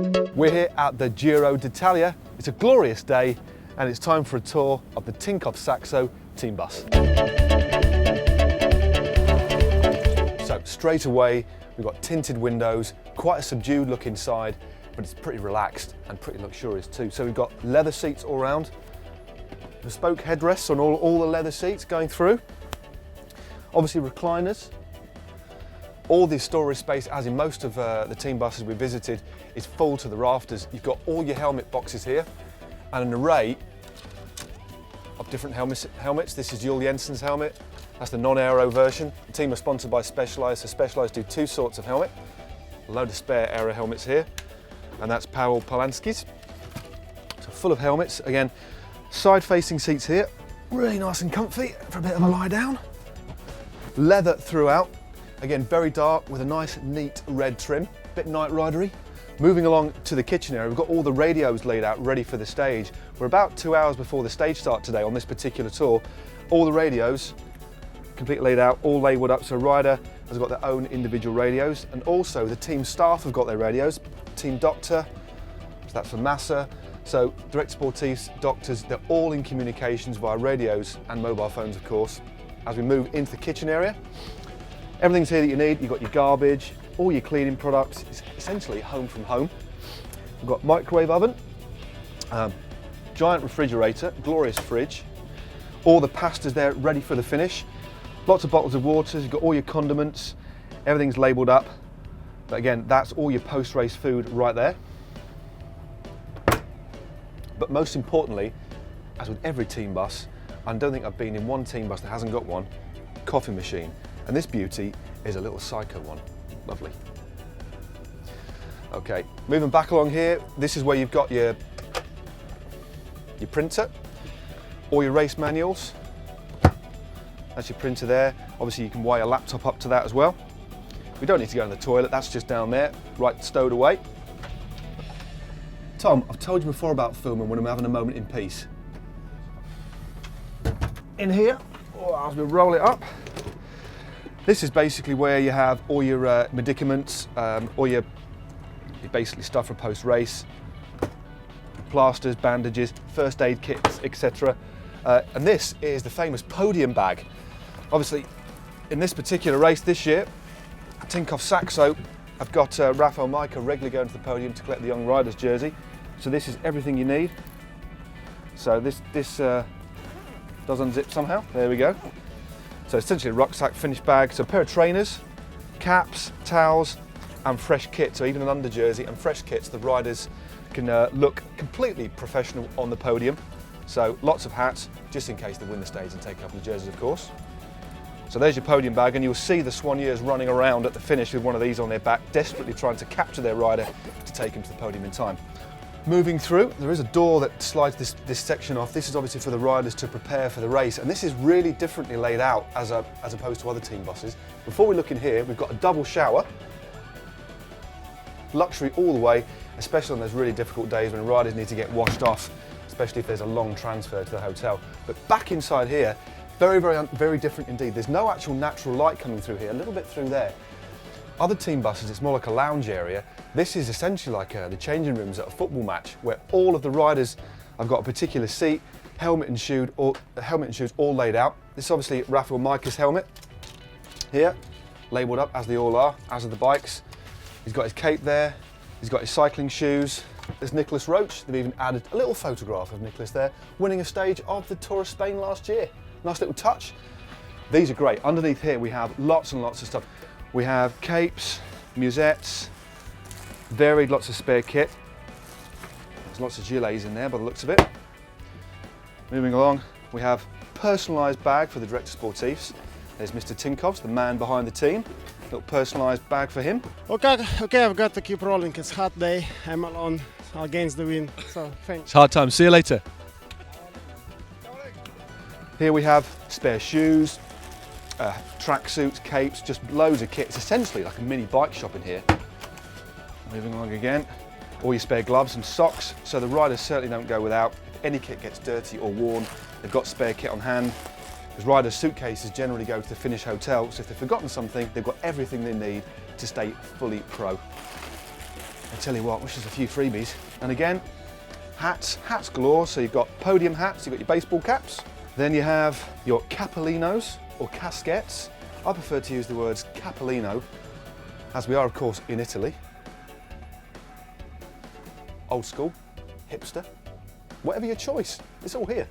We're here at the Giro D'Italia. It's a glorious day and it's time for a tour of the Tinkoff-Saxo team bus. So straight away we've got tinted windows, quite a subdued look inside, but it's pretty relaxed and pretty luxurious too. So we've got leather seats all around, bespoke headrests on all the leather seats going through, obviously recliners. All the storage space, as in most of the team buses we visited, is full to the rafters. You've got all your helmet boxes here and an array of different helmets. This is Jules Jensen's helmet. That's the non-aero version. The team are sponsored by Specialized, so Specialized do two sorts of helmet. A load of spare aero helmets here, and that's Pavel Polanski's. So full of helmets. Again, side-facing seats here, really nice and comfy for a bit of a lie down. Leather throughout. Again, very dark with a nice, neat red trim, a bit night ridery. Moving along to the kitchen area, we've got all the radios laid out ready for the stage. We're about 2 hours before the stage start today on this particular tour. All the radios completely laid out, all labelled up, so rider has got their own individual radios, and also the team staff have got their radios. Team doctor, so that's for Massa. So direct sportifs, doctors, they're all in communications via radios and mobile phones, of course. As we move into the kitchen area, everything's here that you need. You've got your garbage, all your cleaning products. It's essentially home from home. We've got microwave oven, giant refrigerator, glorious fridge. All the pastas there ready for the finish. Lots of bottles of water. You've got all your condiments. Everything's labelled up. But again, that's all your post-race food right there. But most importantly, as with every team bus, I don't think I've been in one team bus that hasn't got one, coffee machine. And this beauty is a little psycho one. Lovely. Okay, moving back along here, this is where you've got your printer, all your race manuals. That's your printer there. Obviously you can wire your laptop up to that as well. We don't need to go in the toilet, that's just down there, right stowed away. Tom, I've told you before about filming when I'm having a moment in peace. In here, as we roll it up, this is basically where you have all your medicaments, all your basically stuff for post-race, plasters, bandages, first aid kits, etc. And this is the famous Podium Bag. Obviously, in this particular race this year, Tinkoff-Saxo have got Rafael Micah regularly going to the podium to collect the young riders jersey. So this is everything you need. So this does unzip somehow. There we go. So essentially a rucksack, finished bag, so a pair of trainers, caps, towels, and fresh kit. So even an under jersey and fresh kits, the riders can look completely professional on the podium. So lots of hats, just in case they win the stage and take a couple of jerseys, of course. So there's your podium bag, and you'll see the Soigneurs running around at the finish with one of these on their back, desperately trying to capture their rider to take him to the podium in time. Moving through, there is a door that slides this section off. This is obviously for the riders to prepare for the race, and this is really differently laid out as opposed to other team buses. Before we look in here, we've got a double shower. Luxury all the way, especially on those really difficult days when riders need to get washed off, especially if there's a long transfer to the hotel. But back inside here, very different indeed. There's no actual natural light coming through here, a little bit through there. Other team buses, it's more like a lounge area. This is essentially like the changing rooms at a football match, where all of the riders have got a particular seat, helmet and shoes all laid out. This is obviously Rafael Micah's helmet here, labelled up as they all are, as are the bikes. He's got his cape there, he's got his cycling shoes. There's Nicholas Roach. They've even added a little photograph of Nicholas there, winning a stage of the Tour of Spain last year. Nice little touch. These are great. Underneath here we have lots and lots of stuff. We have capes, musettes, varied lots of spare kit. There's lots of gilets in there by the looks of it. Moving along, we have personalised bag for the director sportifs. There's Mr. Tinkoff, the man behind the team. Little personalised bag for him. Okay, I've got to keep rolling. It's a hot day. I'm alone against the wind, so thanks. It's hard time. See you later. Here we have spare shoes, tracksuits, capes, just loads of kit. It's essentially like a mini bike shop in here. Moving along again, all your spare gloves and socks, so the riders certainly don't go without. If any kit gets dirty or worn, they've got spare kit on hand. Because riders' suitcases generally go to the finish hotel, so if they've forgotten something, they've got everything they need to stay fully pro. I tell you what, wish there's a few freebies. And again, hats galore. So you've got podium hats, you've got your baseball caps. Then you have your capolinos or casquettes. I prefer to use the words capolino, as we are of course in Italy. Old school, hipster, whatever your choice, it's all here.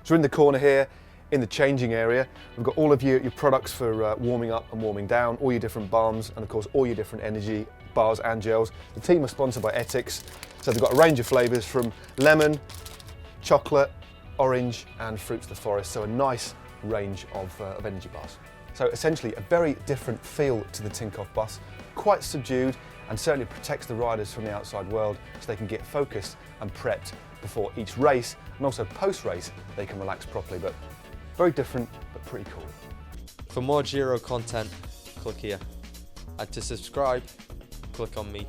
So in the corner here, in the changing area, we've got all of your products for warming up and warming down, all your different balms, and of course all your different energy bars and gels. The team are sponsored by Ethics, so they've got a range of flavours from lemon, chocolate, orange and fruits of the forest, so a nice range of energy bars. So essentially a very different feel to the Tinkoff bus, quite subdued and certainly protects the riders from the outside world so they can get focused and prepped before each race, and also post-race they can relax properly, but very different but pretty cool. For more Giro content, click here. And to subscribe, click on me.